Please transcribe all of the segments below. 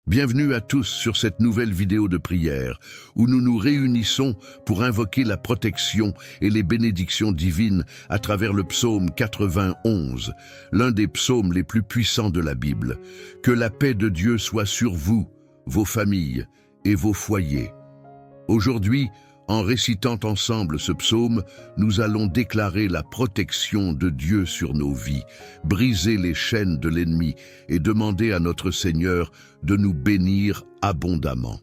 Bienvenue à tous sur cette nouvelle vidéo de prière où nous nous réunissons pour invoquer la protection et les bénédictions divines à travers le psaume 91, l'un des psaumes les plus puissants de la Bible. Que la paix de Dieu soit sur vous, vos familles et vos foyers. Aujourd'hui, en récitant ensemble ce psaume, nous allons déclarer la protection de Dieu sur nos vies, briser les chaînes de l'ennemi et demander à notre Seigneur de nous bénir abondamment.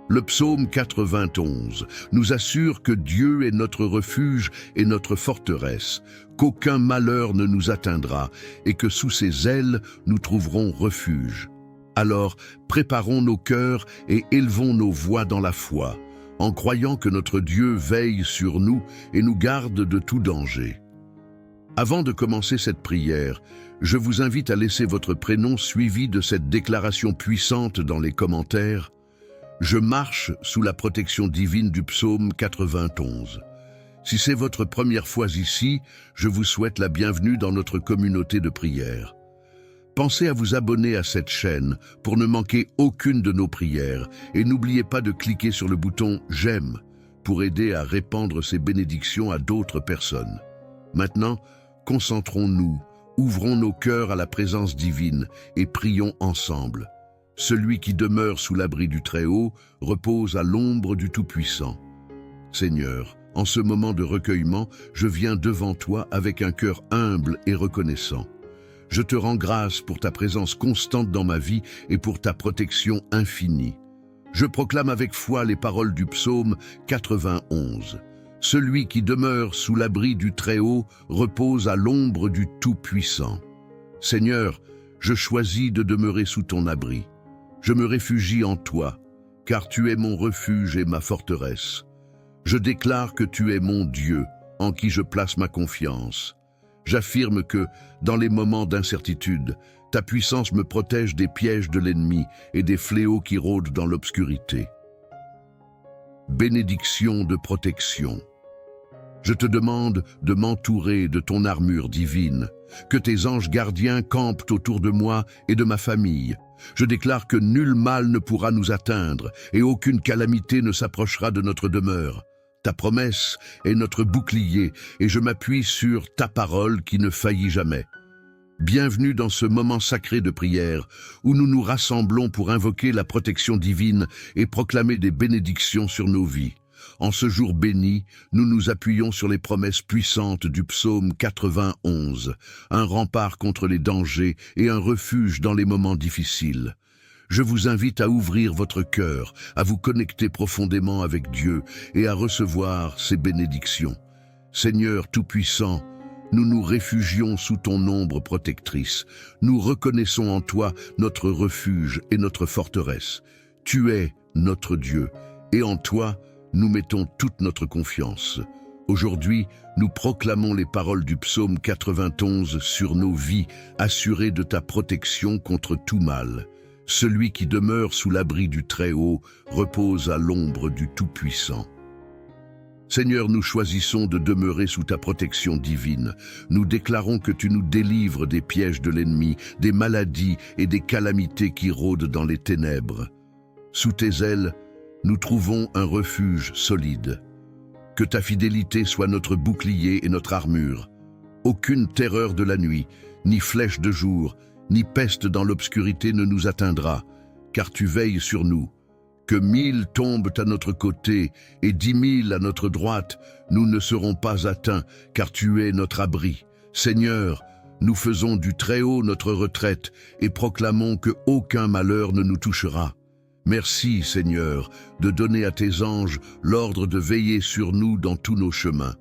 Le psaume 91 nous assure que Dieu est notre refuge et notre forteresse, qu'aucun malheur ne nous atteindra et que sous ses ailes nous trouverons refuge. Alors, préparons nos cœurs et élevons nos voix dans la foi, en croyant que notre Dieu veille sur nous et nous garde de tout danger. Avant de commencer cette prière, je vous invite à laisser votre prénom suivi de cette déclaration puissante dans les commentaires. Je marche sous la protection divine du psaume 91. Si c'est votre première fois ici, je vous souhaite la bienvenue dans notre communauté de prière. Pensez à vous abonner à cette chaîne pour ne manquer aucune de nos prières et n'oubliez pas de cliquer sur le bouton « J'aime » pour aider à répandre ces bénédictions à d'autres personnes. Maintenant, concentrons-nous, ouvrons nos cœurs à la présence divine et prions ensemble. Celui qui demeure sous l'abri du Très-Haut repose à l'ombre du Tout-Puissant. Seigneur, en ce moment de recueillement, je viens devant toi avec un cœur humble et reconnaissant. Je te rends grâce pour ta présence constante dans ma vie et pour ta protection infinie. Je proclame avec foi les paroles du psaume 91. Celui qui demeure sous l'abri du Très-Haut repose à l'ombre du Tout-Puissant. Seigneur, je choisis de demeurer sous ton abri. Je me réfugie en toi, car tu es mon refuge et ma forteresse. Je déclare que tu es mon Dieu, en qui je place ma confiance. J'affirme que, dans les moments d'incertitude, ta puissance me protège des pièges de l'ennemi et des fléaux qui rôdent dans l'obscurité. Bénédiction de protection. Je te demande de m'entourer de ton armure divine, que tes anges gardiens campent autour de moi et de ma famille. Je déclare que nul mal ne pourra nous atteindre et aucune calamité ne s'approchera de notre demeure. Ta promesse est notre bouclier et je m'appuie sur ta parole qui ne faillit jamais. Bienvenue dans ce moment sacré de prière où nous nous rassemblons pour invoquer la protection divine et proclamer des bénédictions sur nos vies. En ce jour béni, nous nous appuyons sur les promesses puissantes du psaume 91, un rempart contre les dangers et un refuge dans les moments difficiles. Je vous invite à ouvrir votre cœur, à vous connecter profondément avec Dieu et à recevoir ses bénédictions. Seigneur Tout-Puissant, nous nous réfugions sous ton ombre protectrice. Nous reconnaissons en toi notre refuge et notre forteresse. Tu es notre Dieu et en toi, nous mettons toute notre confiance. Aujourd'hui, nous proclamons les paroles du psaume 91 sur nos vies, assurés de ta protection contre tout mal. Celui qui demeure sous l'abri du Très-Haut repose à l'ombre du Tout-Puissant. Seigneur, nous choisissons de demeurer sous ta protection divine. Nous déclarons que tu nous délivres des pièges de l'ennemi, des maladies et des calamités qui rôdent dans les ténèbres. Sous tes ailes, nous trouvons un refuge solide. Que ta fidélité soit notre bouclier et notre armure. Aucune terreur de la nuit, ni flèche de jour, ni peste dans l'obscurité ne nous atteindra, car tu veilles sur nous. Que 1000 tombent à notre côté et 10 000 à notre droite, nous ne serons pas atteints, car tu es notre abri. Seigneur, nous faisons du Très-Haut notre retraite et proclamons que aucun malheur ne nous touchera. Merci, Seigneur, de donner à tes anges l'ordre de veiller sur nous dans tous nos chemins.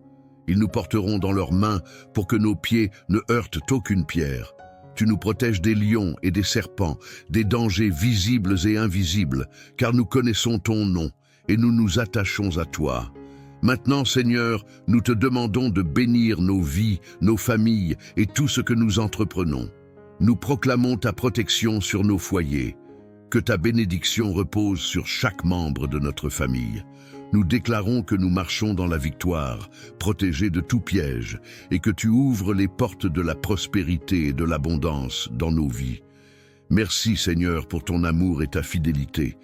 Ils nous porteront dans leurs mains pour que nos pieds ne heurtent aucune pierre. Tu nous protèges des lions et des serpents, des dangers visibles et invisibles, car nous connaissons ton nom et nous nous attachons à toi. Maintenant, Seigneur, nous te demandons de bénir nos vies, nos familles et tout ce que nous entreprenons. Nous proclamons ta protection sur nos foyers. Que ta bénédiction repose sur chaque membre de notre famille. Nous déclarons que nous marchons dans la victoire, protégés de tout piège, et que tu ouvres les portes de la prospérité et de l'abondance dans nos vies. Merci Seigneur pour ton amour et ta fidélité.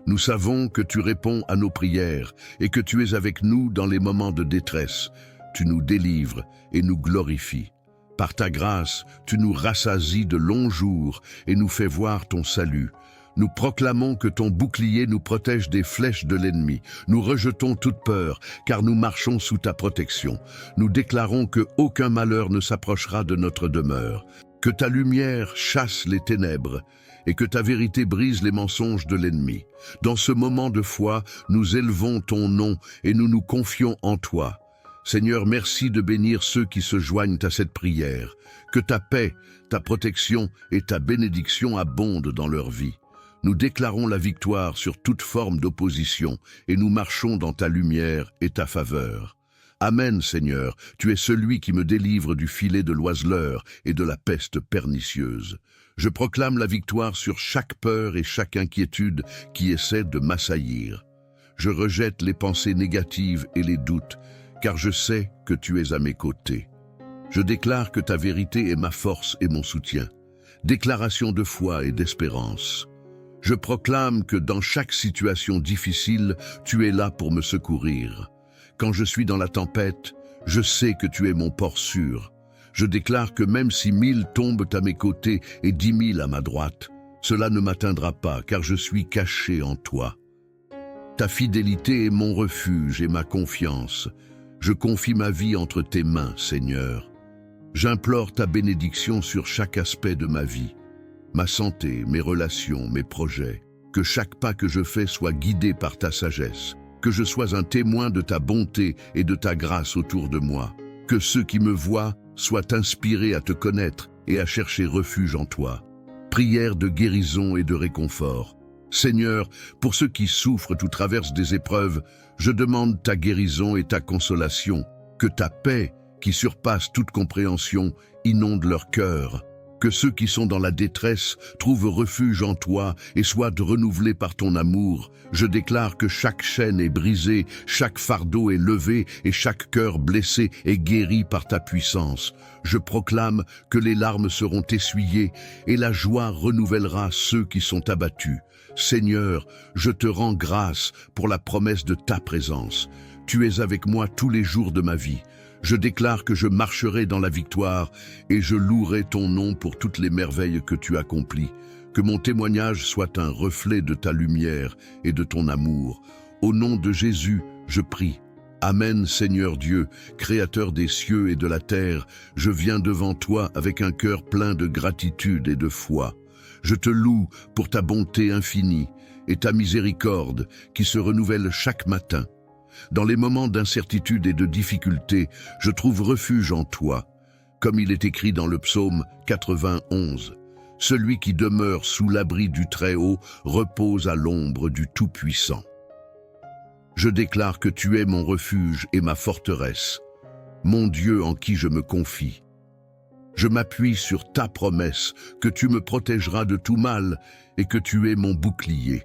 Nous savons que tu réponds à nos prières et que tu es avec nous dans les moments de détresse. Tu nous délivres et nous glorifies. Par ta grâce, tu nous rassasies de longs jours et nous fais voir ton salut. Nous proclamons que ton bouclier nous protège des flèches de l'ennemi. Nous rejetons toute peur, car nous marchons sous ta protection. Nous déclarons que aucun malheur ne s'approchera de notre demeure. Que ta lumière chasse les ténèbres et que ta vérité brise les mensonges de l'ennemi. Dans ce moment de foi, nous élevons ton nom et nous nous confions en toi. Seigneur, merci de bénir ceux qui se joignent à cette prière. Que ta paix, ta protection et ta bénédiction abondent dans leur vie. Nous déclarons la victoire sur toute forme d'opposition et nous marchons dans ta lumière et ta faveur. Amen, Seigneur, tu es celui qui me délivre du filet de l'oiseleur et de la peste pernicieuse. Je proclame la victoire sur chaque peur et chaque inquiétude qui essaie de m'assaillir. Je rejette les pensées négatives et les doutes, car je sais que tu es à mes côtés. Je déclare que ta vérité est ma force et mon soutien. Déclaration de foi et d'espérance. Je proclame que dans chaque situation difficile, tu es là pour me secourir. Quand je suis dans la tempête, je sais que tu es mon port sûr. Je déclare que même si 1000 tombent à mes côtés et 10 000 à ma droite, cela ne m'atteindra pas, car je suis caché en toi. Ta fidélité est mon refuge et ma confiance. Je confie ma vie entre tes mains, Seigneur. J'implore ta bénédiction sur chaque aspect de ma vie. Ma santé, mes relations, mes projets, que chaque pas que je fais soit guidé par ta sagesse, que je sois un témoin de ta bonté et de ta grâce autour de moi, que ceux qui me voient soient inspirés à te connaître et à chercher refuge en toi. Prière de guérison et de réconfort. Seigneur, pour ceux qui souffrent ou traversent des épreuves, je demande ta guérison et ta consolation, que ta paix, qui surpasse toute compréhension, inonde leur cœur. Que ceux qui sont dans la détresse trouvent refuge en toi et soient renouvelés par ton amour. Je déclare que chaque chaîne est brisée, chaque fardeau est levé et chaque cœur blessé est guéri par ta puissance. Je proclame que les larmes seront essuyées et la joie renouvellera ceux qui sont abattus. Seigneur, je te rends grâce pour la promesse de ta présence. Tu es avec moi tous les jours de ma vie. Je déclare que je marcherai dans la victoire et je louerai ton nom pour toutes les merveilles que tu accomplis. Que mon témoignage soit un reflet de ta lumière et de ton amour. Au nom de Jésus, je prie. Amen, Seigneur Dieu, Créateur des cieux et de la terre, je viens devant toi avec un cœur plein de gratitude et de foi. Je te loue pour ta bonté infinie et ta miséricorde qui se renouvelle chaque matin. Dans les moments d'incertitude et de difficulté, je trouve refuge en toi. Comme il est écrit dans le psaume 91, « Celui qui demeure sous l'abri du Très-Haut repose à l'ombre du Tout-Puissant. » Je déclare que tu es mon refuge et ma forteresse, mon Dieu en qui je me confie. Je m'appuie sur ta promesse que tu me protégeras de tout mal et que tu es mon bouclier.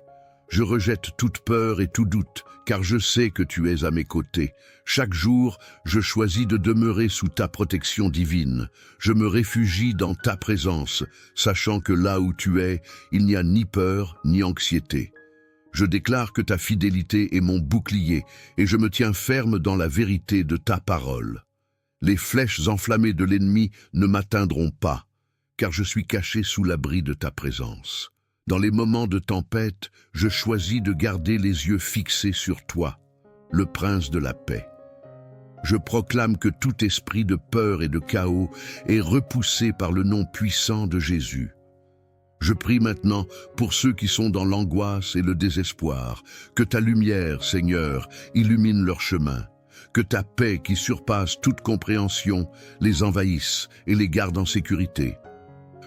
Je rejette toute peur et tout doute, car je sais que tu es à mes côtés. Chaque jour, je choisis de demeurer sous ta protection divine. Je me réfugie dans ta présence, sachant que là où tu es, il n'y a ni peur ni anxiété. Je déclare que ta fidélité est mon bouclier, et je me tiens ferme dans la vérité de ta parole. Les flèches enflammées de l'ennemi ne m'atteindront pas, car je suis caché sous l'abri de ta présence. Dans les moments de tempête, je choisis de garder les yeux fixés sur toi, le prince de la paix. Je proclame que tout esprit de peur et de chaos est repoussé par le nom puissant de Jésus. Je prie maintenant pour ceux qui sont dans l'angoisse et le désespoir, que ta lumière, Seigneur, illumine leur chemin, que ta paix qui surpasse toute compréhension les envahisse et les garde en sécurité.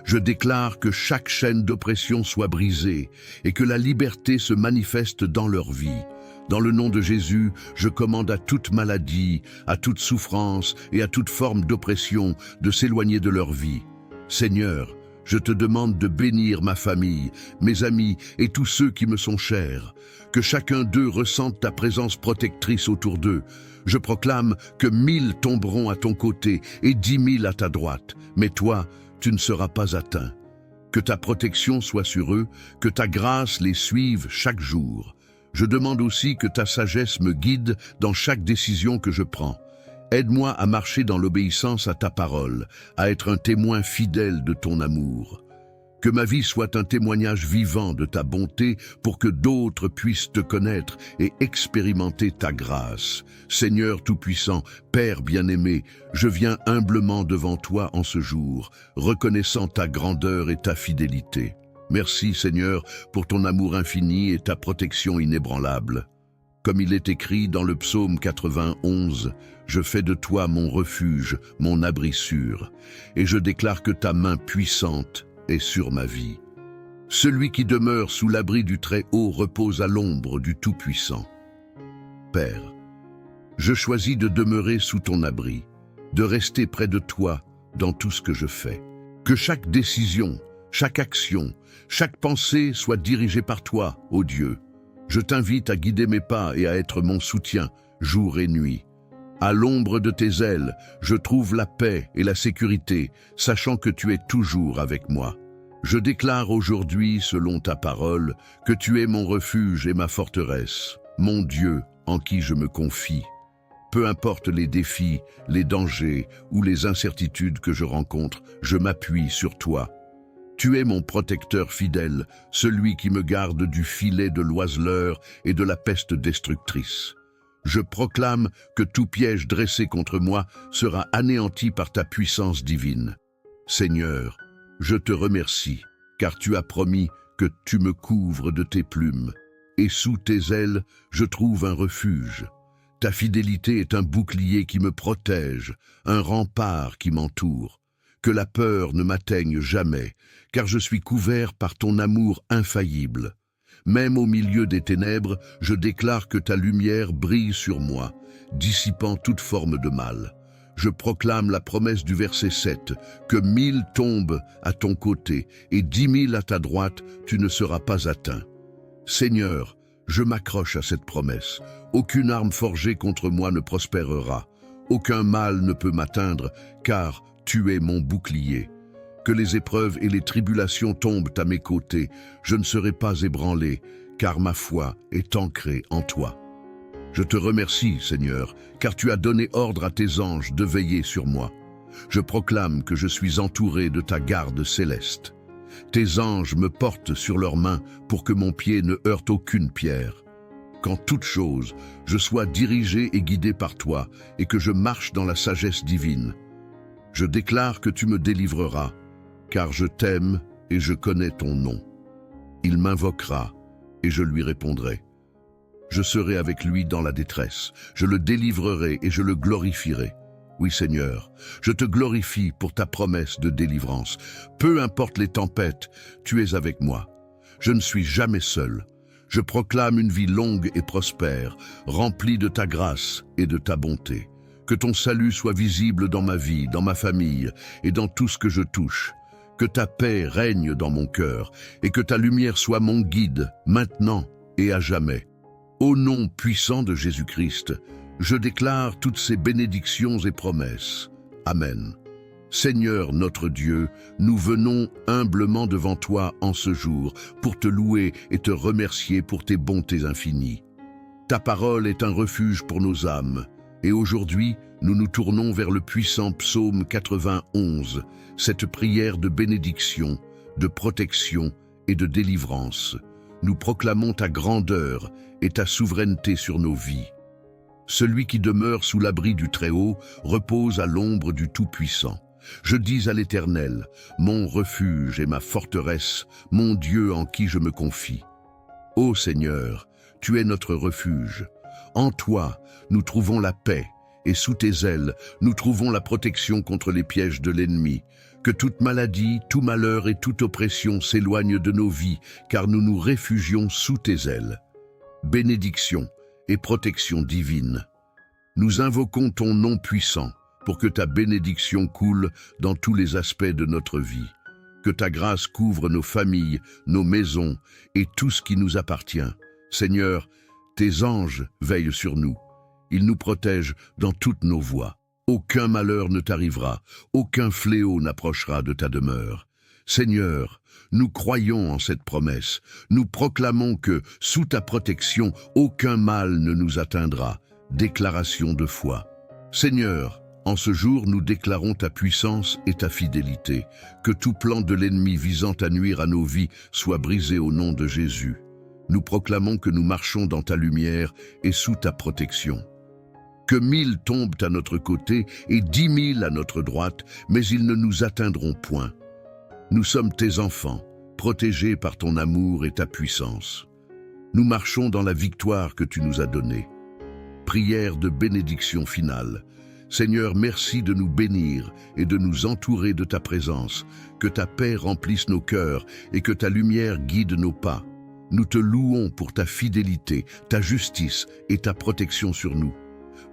Je déclare que chaque chaîne d'oppression soit brisée et que la liberté se manifeste dans leur vie. Dans le nom de Jésus, je commande à toute maladie, à toute souffrance et à toute forme d'oppression de s'éloigner de leur vie. Seigneur, je te demande de bénir ma famille, mes amis et tous ceux qui me sont chers. Que chacun d'eux ressente ta présence protectrice autour d'eux. Je proclame que 1000 tomberont à ton côté et 10 000 à ta droite, mais toi, tu ne seras pas atteint. Que ta protection soit sur eux, que ta grâce les suive chaque jour. Je demande aussi que ta sagesse me guide dans chaque décision que je prends. Aide-moi à marcher dans l'obéissance à ta parole, à être un témoin fidèle de ton amour. Que ma vie soit un témoignage vivant de ta bonté pour que d'autres puissent te connaître et expérimenter ta grâce. Seigneur Tout-Puissant, Père bien-aimé, je viens humblement devant toi en ce jour, reconnaissant ta grandeur et ta fidélité. Merci Seigneur pour ton amour infini et ta protection inébranlable. Comme il est écrit dans le psaume 91, « Je fais de toi mon refuge, mon abri sûr, et je déclare que ta main puissante est sur ma vie. Celui qui demeure sous l'abri du Très-Haut repose à l'ombre du Tout-Puissant. Père, je choisis de demeurer sous ton abri, de rester près de toi dans tout ce que je fais. Que chaque décision, chaque action, chaque pensée soit dirigée par toi, ô Dieu. Je t'invite à guider mes pas et à être mon soutien, jour et nuit. À l'ombre de tes ailes, je trouve la paix et la sécurité, sachant que tu es toujours avec moi. Je déclare aujourd'hui, selon ta parole, que tu es mon refuge et ma forteresse, mon Dieu en qui je me confie. Peu importe les défis, les dangers ou les incertitudes que je rencontre, je m'appuie sur toi. Tu es mon protecteur fidèle, celui qui me garde du filet de l'oiseleur et de la peste destructrice. Je proclame que tout piège dressé contre moi sera anéanti par ta puissance divine. Seigneur, je te remercie, car tu as promis que tu me couvres de tes plumes, et sous tes ailes, je trouve un refuge. Ta fidélité est un bouclier qui me protège, un rempart qui m'entoure. Que la peur ne m'atteigne jamais, car je suis couvert par ton amour infaillible. Même au milieu des ténèbres, je déclare que ta lumière brille sur moi, dissipant toute forme de mal. Je proclame la promesse du verset 7, que 1000 tombent à ton côté et 10 000 à ta droite, tu ne seras pas atteint. Seigneur, je m'accroche à cette promesse. Aucune arme forgée contre moi ne prospérera. Aucun mal ne peut m'atteindre, car tu es mon bouclier. Que les épreuves et les tribulations tombent à mes côtés, je ne serai pas ébranlé, car ma foi est ancrée en toi. Je te remercie, Seigneur, car tu as donné ordre à tes anges de veiller sur moi. Je proclame que je suis entouré de ta garde céleste. Tes anges me portent sur leurs mains pour que mon pied ne heurte aucune pierre. Qu'en toute chose, je sois dirigé et guidé par toi et que je marche dans la sagesse divine. Je déclare que tu me délivreras, car je t'aime et je connais ton nom. Il m'invoquera et je lui répondrai. Je serai avec lui dans la détresse, je le délivrerai et je le glorifierai. Oui Seigneur, je te glorifie pour ta promesse de délivrance. Peu importe les tempêtes, tu es avec moi. Je ne suis jamais seul. Je proclame une vie longue et prospère, remplie de ta grâce et de ta bonté. Que ton salut soit visible dans ma vie, dans ma famille et dans tout ce que je touche. Que ta paix règne dans mon cœur et que ta lumière soit mon guide, maintenant et à jamais. Au nom puissant de Jésus-Christ, je déclare toutes ces bénédictions et promesses. Amen. Seigneur notre Dieu, nous venons humblement devant toi en ce jour pour te louer et te remercier pour tes bontés infinies. Ta parole est un refuge pour nos âmes. Et aujourd'hui, nous nous tournons vers le puissant psaume 91, cette prière de bénédiction, de protection et de délivrance. Nous proclamons ta grandeur et ta souveraineté sur nos vies. Celui qui demeure sous l'abri du Très-Haut repose à l'ombre du Tout-Puissant. Je dis à l'Éternel, mon refuge et ma forteresse, mon Dieu en qui je me confie. Ô Seigneur, tu es notre refuge. En toi, nous trouvons la paix, et sous tes ailes, nous trouvons la protection contre les pièges de l'ennemi. Que toute maladie, tout malheur et toute oppression s'éloignent de nos vies, car nous nous réfugions sous tes ailes. Bénédiction et protection divine. Nous invoquons ton nom puissant pour que ta bénédiction coule dans tous les aspects de notre vie. Que ta grâce couvre nos familles, nos maisons et tout ce qui nous appartient. Seigneur, tes anges veillent sur nous. Ils nous protègent dans toutes nos voies. Aucun malheur ne t'arrivera, aucun fléau n'approchera de ta demeure. Seigneur, nous croyons en cette promesse. Nous proclamons que, sous ta protection, aucun mal ne nous atteindra. Déclaration de foi. Seigneur, en ce jour, nous déclarons ta puissance et ta fidélité. Que tout plan de l'ennemi visant à nuire à nos vies soit brisé au nom de Jésus. Nous proclamons que nous marchons dans ta lumière et sous ta protection. Que 1000 tombent à notre côté et 10 000 à notre droite, mais ils ne nous atteindront point. Nous sommes tes enfants, protégés par ton amour et ta puissance. Nous marchons dans la victoire que tu nous as donnée. Prière de bénédiction finale. Seigneur, merci de nous bénir et de nous entourer de ta présence. Que ta paix remplisse nos cœurs et que ta lumière guide nos pas. Nous te louons pour ta fidélité, ta justice et ta protection sur nous.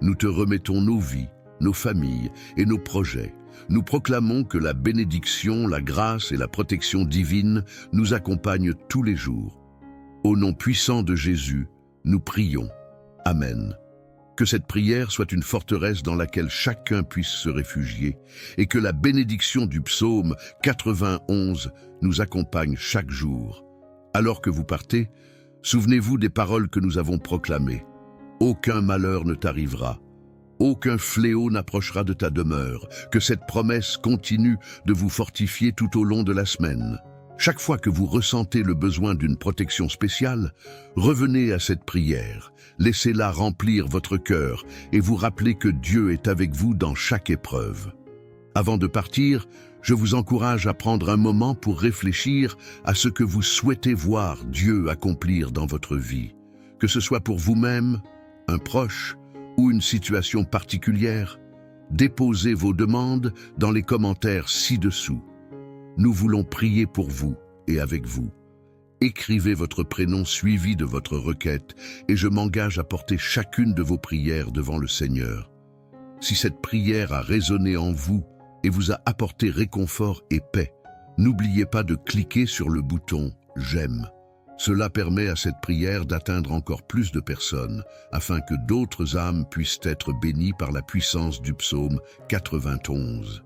Nous te remettons nos vies, nos familles et nos projets. Nous proclamons que la bénédiction, la grâce et la protection divine nous accompagnent tous les jours. Au nom puissant de Jésus, nous prions. Amen. Que cette prière soit une forteresse dans laquelle chacun puisse se réfugier et que la bénédiction du psaume 91 nous accompagne chaque jour. Alors que vous partez, souvenez-vous des paroles que nous avons proclamées. Aucun malheur ne t'arrivera. Aucun fléau n'approchera de ta demeure. Que cette promesse continue de vous fortifier tout au long de la semaine. Chaque fois que vous ressentez le besoin d'une protection spéciale, revenez à cette prière. Laissez-la remplir votre cœur et vous rappelez que Dieu est avec vous dans chaque épreuve. Avant de partir, je vous encourage à prendre un moment pour réfléchir à ce que vous souhaitez voir Dieu accomplir dans votre vie. Que ce soit pour vous-même, un proche ou une situation particulière, déposez vos demandes dans les commentaires ci-dessous. Nous voulons prier pour vous et avec vous. Écrivez votre prénom suivi de votre requête et je m'engage à porter chacune de vos prières devant le Seigneur. Si cette prière a résonné en vous et vous a apporté réconfort et paix, n'oubliez pas de cliquer sur le bouton « J'aime ». Cela permet à cette prière d'atteindre encore plus de personnes, afin que d'autres âmes puissent être bénies par la puissance du psaume 91.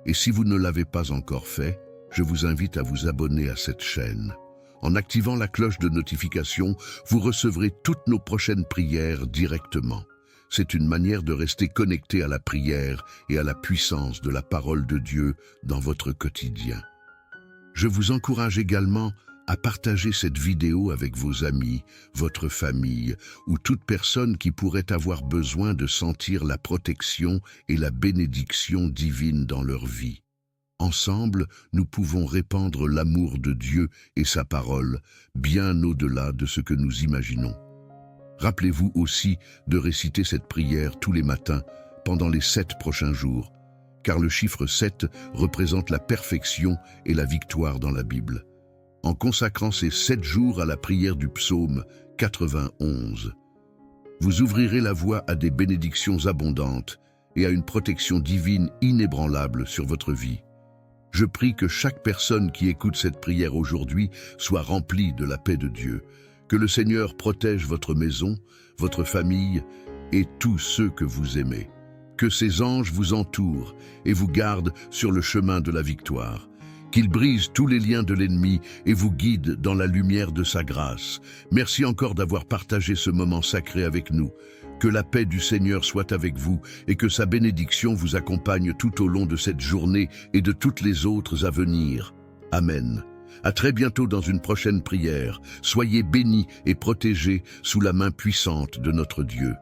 Et si vous ne l'avez pas encore fait, je vous invite à vous abonner à cette chaîne. En activant la cloche de notification, vous recevrez toutes nos prochaines prières directement. C'est une manière de rester connecté à la prière et à la puissance de la parole de Dieu dans votre quotidien. Je vous encourage également à partager cette vidéo avec vos amis, votre famille ou toute personne qui pourrait avoir besoin de sentir la protection et la bénédiction divine dans leur vie. Ensemble, nous pouvons répandre l'amour de Dieu et sa parole bien au-delà de ce que nous imaginons. Rappelez-vous aussi de réciter cette prière tous les matins pendant les 7 prochains jours, car le chiffre 7 représente la perfection et la victoire dans la Bible. En consacrant ces 7 jours à la prière du psaume 91, vous ouvrirez la voie à des bénédictions abondantes et à une protection divine inébranlable sur votre vie. Je prie que chaque personne qui écoute cette prière aujourd'hui soit remplie de la paix de Dieu, que le Seigneur protège votre maison, votre famille et tous ceux que vous aimez. Que ses anges vous entourent et vous gardent sur le chemin de la victoire. Qu'il brise tous les liens de l'ennemi et vous guide dans la lumière de sa grâce. Merci encore d'avoir partagé ce moment sacré avec nous. Que la paix du Seigneur soit avec vous et que sa bénédiction vous accompagne tout au long de cette journée et de toutes les autres à venir. Amen. À très bientôt dans une prochaine prière. Soyez bénis et protégés sous la main puissante de notre Dieu.